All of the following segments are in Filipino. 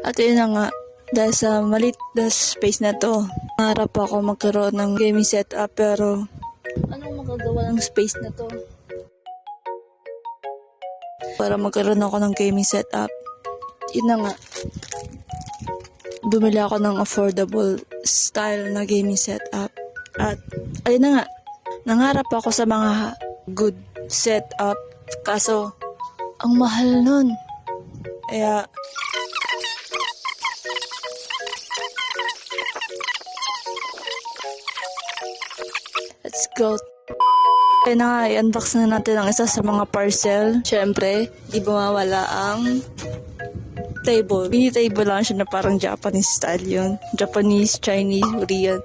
At yun na nga, dahil sa maliit na space na to, nangarap ako magkaroon ng gaming setup, pero anong magagawa ng space na to? Para magkaroon ako ng gaming setup, yun na nga, bumili ako ng affordable style na gaming setup. At ayun na nga, nangarap ako sa mga good setup, kaso ang mahal nun. Kaya let's go. Kaya na nga, i-unbox na natin ang isa sa mga parcel. Siyempre, di ba mawala ang table. Mini table lang siya na parang Japanese style yun. Japanese, Chinese, Korean.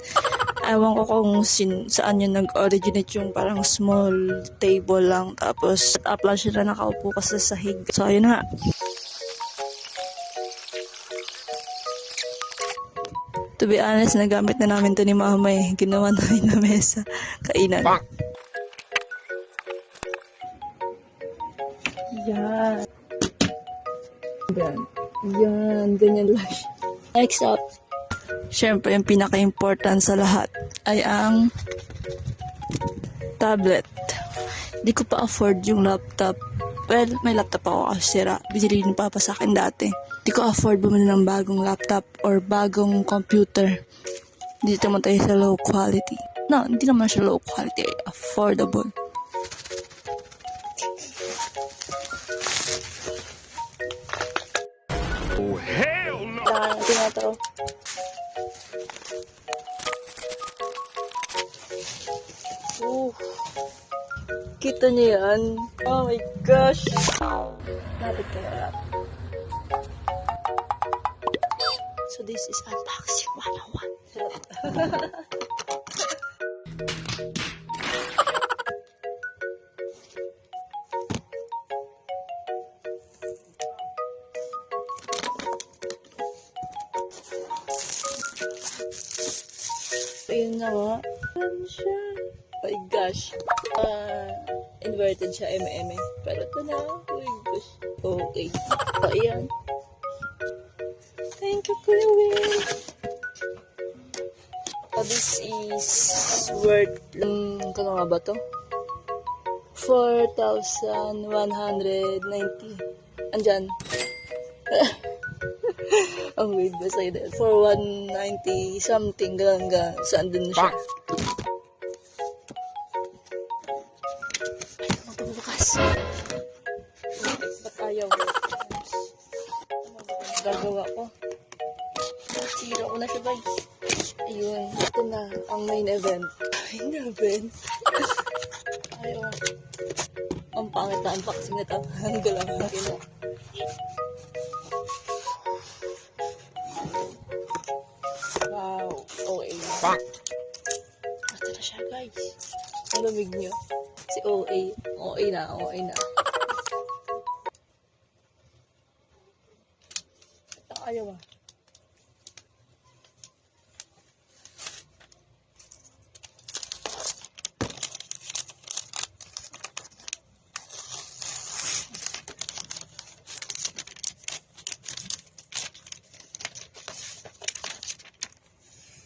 Ewan ko kung saan yun nag-originate yung parang small table lang. Tapos, set up lang siya na nakaupo ka sa sahig. So, ayun na. To be honest, nagamit na namin to ni Mama eh. Ginawa namin na mesa. Kainan. Yan. Yan. Ganyan lang. Next up. Siyempre, yung pinaka-important sa lahat ay ang tablet. Di ko pa afford yung laptop. Well, may laptop ako kasi sira. Binili ni Papa sa akin dati. Di ko afford bumili ng bagong laptop or bagong computer. Dito naman tayo sa low quality. No, hindi naman siya low quality. Affordable. Oh, hell no! Kailangan natin na to. Kita niyo yan? Oh my gosh! Lapit kayo lang. So this is unboxing 101. Ayun na nga. Ano siya? Oh my gosh. Inverted siya, M&M. Pero ito na. Oh my gosh. Okay. So, ayan. Thank you, Kuya Will. This is worth, kano nga ba to? 4,190. Andyan. Ang weird ba sa'yo dahil? 4,190 something, hanggang saan dun siya? Magbubukas. Ba't ayaw? Ano gagawa ko? Sira ko na siya, guys. Ayun, ito na ang main event. Main event? Ayaw. Ang pangit na unboxing na ito. Ang galang na kina. Wow. OA. Ito na siya, guys. Ang lamig nyo. Si OA. OA na. OA na. Ito, ayaw ah.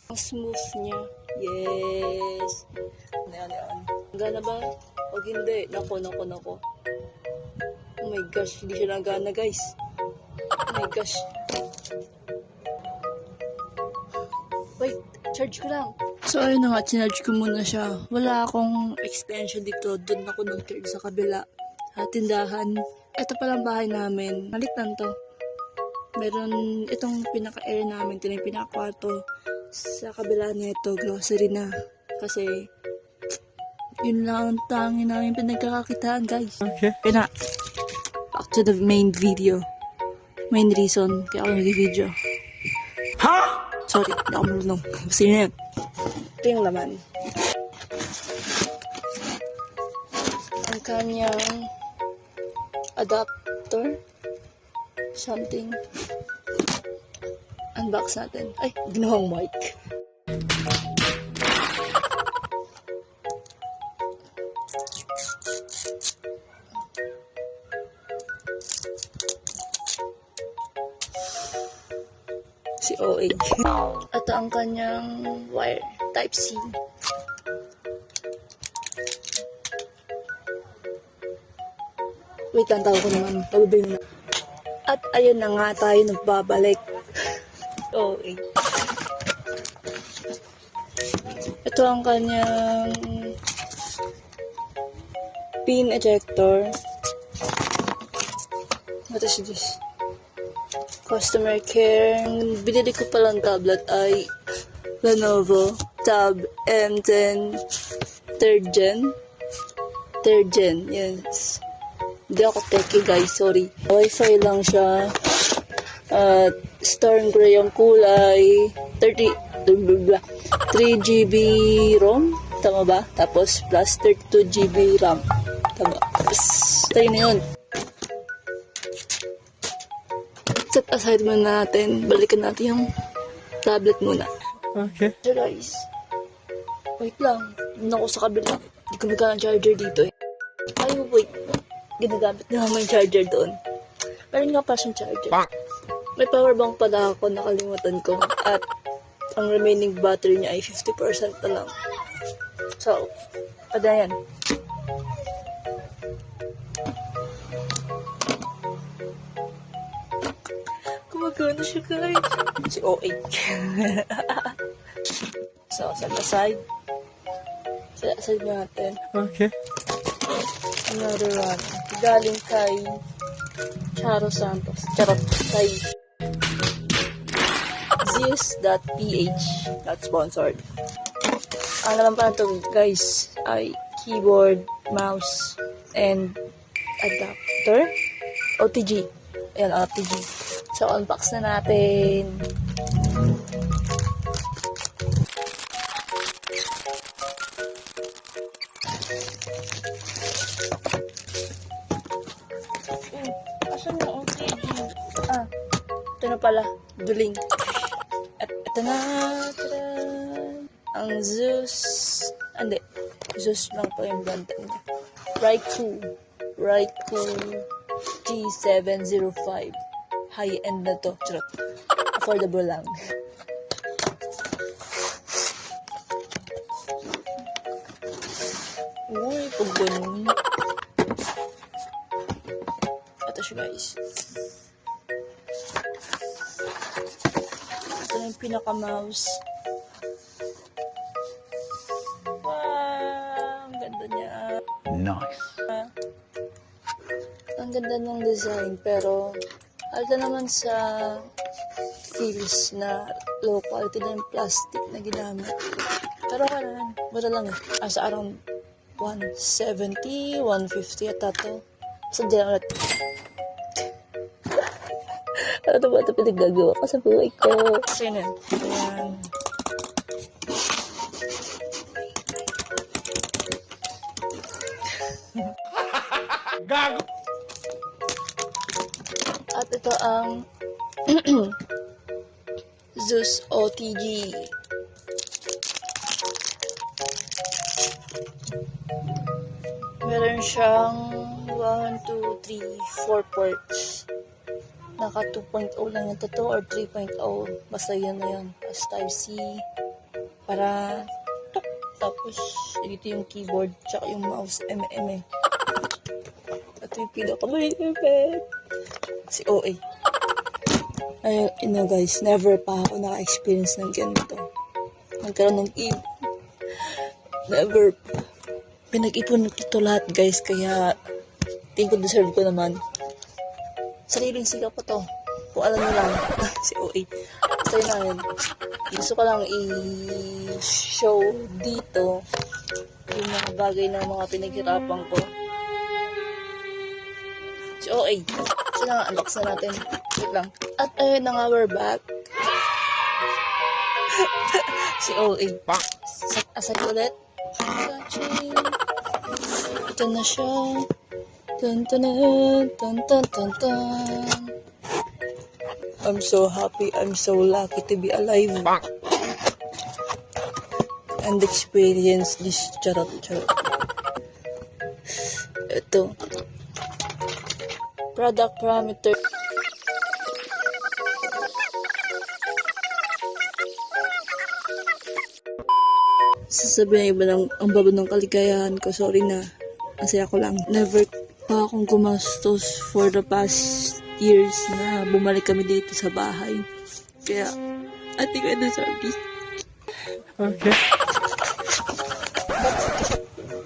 Ang smooth niya. Yes. Ayan. Gana ba? Huwag hindi. Nako. Oh my gosh. Hindi siya nagana, guys. Oh my gosh. Wait. Charge ko lang. So, ayun na nga. Charge ko muna siya. Wala akong extension dito. Doon ako nag-charge sa kabila. Tindahan. Ito palang bahay namin. Malik lang to. Meron itong pinaka-air namin. Ito yung pinaka-kwarto. Sa kabila nito, grocery na. Kasi, yun lang ang tangi namin pinagkakakitaan, guys. Okay. Kaya na, back to the main video. Main reason kaya ako nag-video. Ha? Sorry, hindi ako marunong. Kasi yun yun. Ito yung laman. Ang kanyang adapter. Something. Unbox natin. Ay, ginawang mic. Si OA. Ito ang kanyang wire. Type C. Wait lang, tawag ko naman. Pababay na. At ayun na nga tayo nagbabalik. OA. Ito ang kanyang pin ejector. What is this? Customer care. Ang binili ko palang tablet ay Lenovo Tab M10 3rd Gen. 3rd Gen, yes. Hindi ako techie guys, sorry. Wi-Fi lang siya. At storm gray ang kulay. 3GB ROM. Tama ba? Tapos plus 32GB RAM. Tama. Tapos, tayo na yun. Set aside muna natin. Balikan natin yung tablet muna. Okay. So guys, wait lang. Doon ako sa kabila. Hindi ko nagkaan charger dito eh. Ay, wait. Ginagamit na naman yung charger doon. Meron nga pa siyang charger. May power bank pala ako. Nakalimutan ko. At ang remaining battery niya ay 50% na lang. So, pada yan. Gumagana siya guys. Si OA. So, set aside. Set aside natin. Okay. Another one. Galing kay Charo Santos. Charot. Kay Zeus.ph. Not sponsored. Ang naman pala ito guys ay keyboard, mouse, and adapter. OTG. Ayan, OTG. So, unbox na natin. Asan na OTG? Ah, ito na pala. Duling. At ito na. Taran! Ang Zeus. Hindi. Zeus lang po yung brand niya. Raikou G705. High-end na to. Charot. Affordable lang. Uy, pag ganun. Ito siya guys. Ito yung pinaka-mouse. Wow! Ang ganda niya. Nice. Ang ganda ng design pero alta naman sa feels na low quality na yung plastic na ginamit. Pero kailangan, mura lang eh. Asa around 170, 150 at ato. Sa dyan ulit. Ano ba ito pinaggagawa ko sa buhay ko? Kasi yun. Ayan. Gago! At ito ang Zeus OTG. Meron siyang 1, 2, 3, 4 ports. Naka 2.0 lang ito to or 3.0. Basta yun na yun. Tapos type C. Para tuk. Tapos dito yung keyboard tsaka yung mouse MM. Ito yung pinaka-mahirapit. Si OA. Ayun, ina guys, never pa ako naka-experience ng ganito. Nagkaroon ng ipon. Never pa. Pinag-ipon ito lahat guys, kaya tingin ko deserve ko naman. Sariling sigaw ko to. Kung alam nyo lang, si OA. Basta yun na yun. Gusto ko lang i-show dito yung mga bagay na mga pinaghirapan ko. Si OA. So na, unbox na natin. Wait lang. At ayun na nga, we're back. Si OA. Set aside ulit. Ito na siya. Dun, dun, dun, dun, dun, dun, dun. I'm so happy. I'm so lucky to be alive. And experience this charot. Ito. Product parameter. sasabihin iba ng ang baba ng kaligayahan ko. Sorry na. Masaya ko lang. Never pa akong gumastos for the past years na bumalik kami dito sa bahay. Kaya, I think I deserve this. Okay.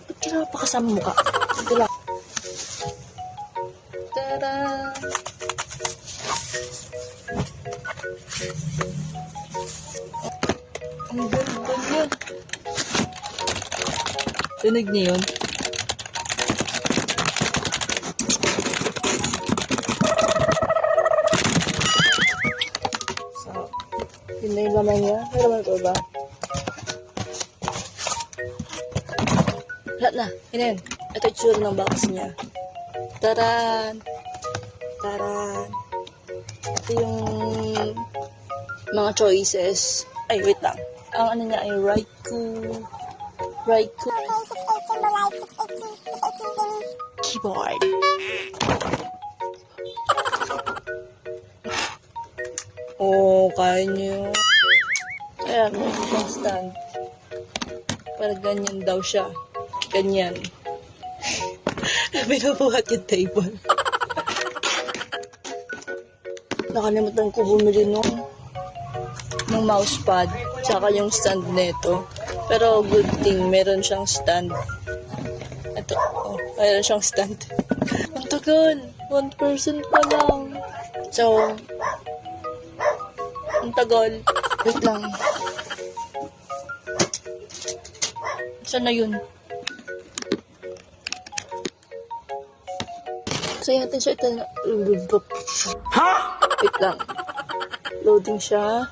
Ba't kailangan pa kasama mo ka? Ito lang. Tada! Ang ganda niya. Tunog niya yun. So, yun na yung laman niya. May laman ko ba? Lahat na. Yun na yun. Ito yung tsura ng box niya. Taran! Taran! Ito yung mga choices. Ay, wait lang. Ang ano niya ay Raikou keyboard. Oh, kaya niyo. Ayan, may isang stand. Para ganyan daw siya. Ganyan. Binubuhat yung table. Nakalimutan ko bumili ng mousepad. Tsaka yung stand nito. Pero good thing, meron siyang stand. Ito, oh, meron siyang stand. Ang tagal. 1% pa lang. So, ang tagal. Wait lang. Saan na yun? Sa'yo natin siya. Ito na. Ha? Wait lang. Loading siya.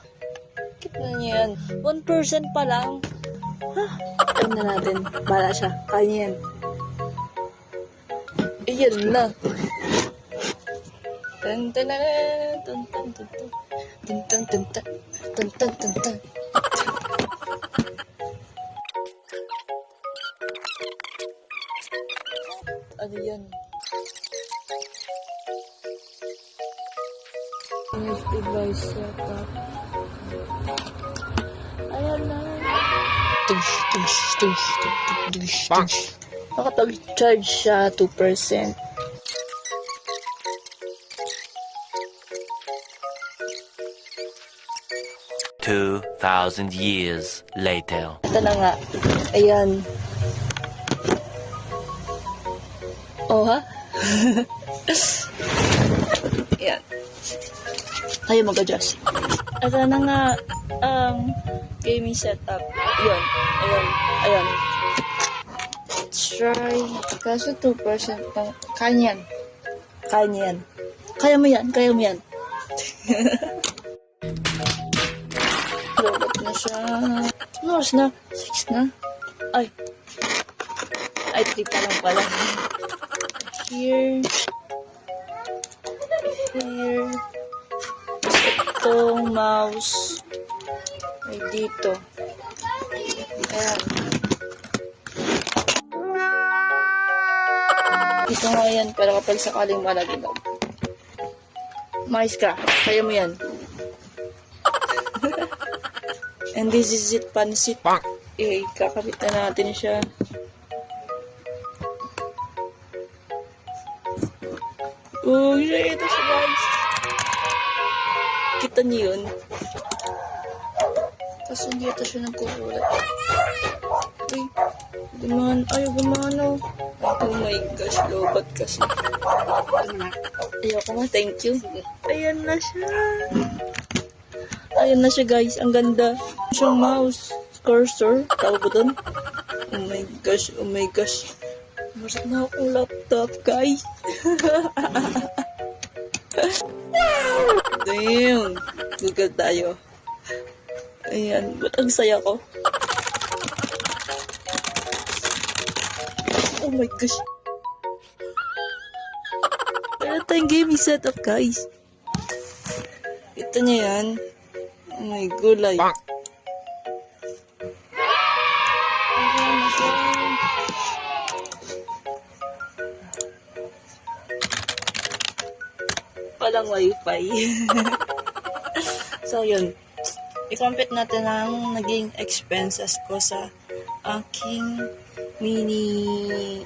Kita niya yan. 1% pa lang. Ha? Alam na natin. Bala siya. Kaya niya yan. Iyan na. Tan tan tan tan tan tan tan tan tan tan tan tan. Ano yan? Device setup. Ayan na. Tush, tush, tush, tush, tush, tush. Nakapag-charge siya 2%. $2,000 years later. Ito na nga. Ayan. Oh, ha? Ayan. Kayo mag-adjust. Ito na nga ang gaming setup. Ayan. Ayan. Ayan. Let's try. Kaso 2% lang. Kaya niyan. Kaya niyan. Kaya mo yan. Kaya mo yan. Robot na siya. Ano oras na? 6 na? Ay. Ay, 3 pa lang pala. Here. Here. Itong mouse. Ay, dito. Ayan. Dito nga yan, para kapag sakaling malaglag. Mais ka. Kaya mo yan. And this is it, pansit. Eh, kakabit na natin siya. Oh, shit. Ito siya, guys. Kita niyo yun. Tapos hindi ito siya nagkukulat. Uy, gumaan. Ay, gumano. Oh my gosh, lobat kasi. Ayoko nga, thank you. Ayan na siya. Ayan na siya, guys. Ang ganda. Siyang mouse. Cursor. Tawag ba doon? Oh my gosh, oh my gosh. Masak na akong laptop, guys. Damn. Google tayo. Ayan. Ba't ang saya ko? Oh my gosh. Meron tayong gaming setup, guys. Ito niya yan. Oh my gulay. Palang wifi. So, yun. I-compute natin ang naging expenses ko sa aking mini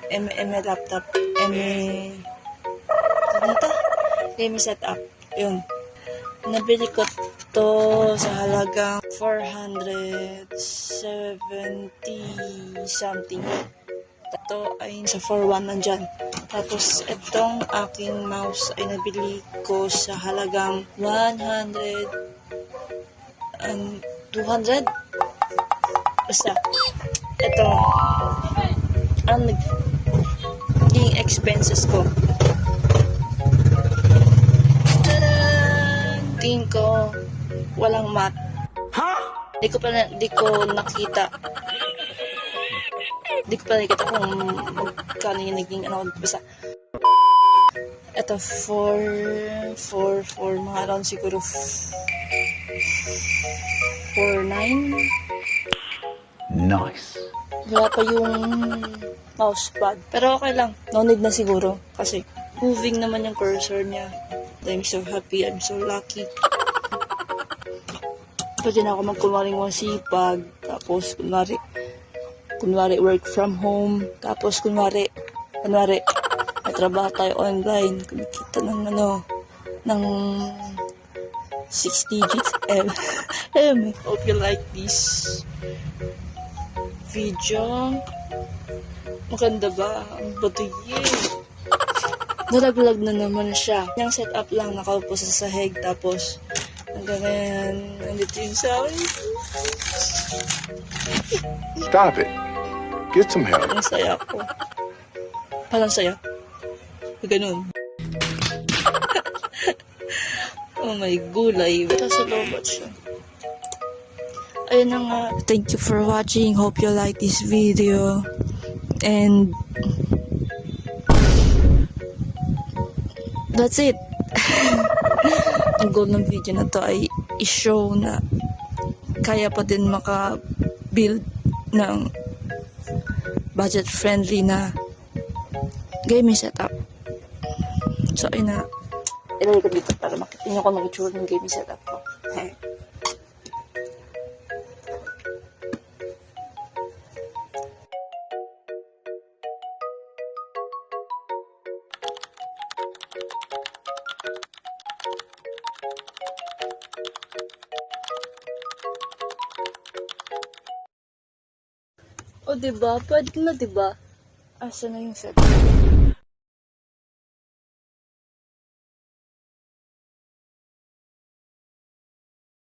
laptop, gaming setup. Yun. Nabili ko to sa halagang 470 something. Ito ay sa 4.1 nandyan. Tapos itong aking mouse ay nabili ko sa halagang 100 and 200. Basta ito ang naging expenses ko. Tingin ko walang mat. Di ko nakita kung magkano yung naging basta ito 4 mga around siguro 4.9. Nice. Wala pa yung mousepad. Pero okay lang. No need na siguro. Kasi moving naman yung cursor niya. I'm so happy. I'm so lucky. Pwede na ako magkunwaring masipag. Tapos kunwari work from home. Tapos kunwari may trabaho tayo online. Kumikita ng ng 6 digits. Hope you like this video. Maganda ba? Ang batuye. Nalaglag na naman siya. Yung setup lang, nakaupo sa sahig. Tapos, hanggang ngayon, nandito yung sa akin. Stop it. Get some help. Ang saya ko. Parang saya. Ganun. Oh my gulay. Bata sa lobat siya. Ayun na nga. Thank you for watching. Hope you like this video. And that's it. Ang goal ng video na to ay i-show na kaya pa din maka-build ng budget-friendly na gaming setup. So, ayun na. Ilagay ko dito para makita nyo kung anong itsura ng gaming setup ko. O, diba? Pwede na, diba? Asa na yung setup?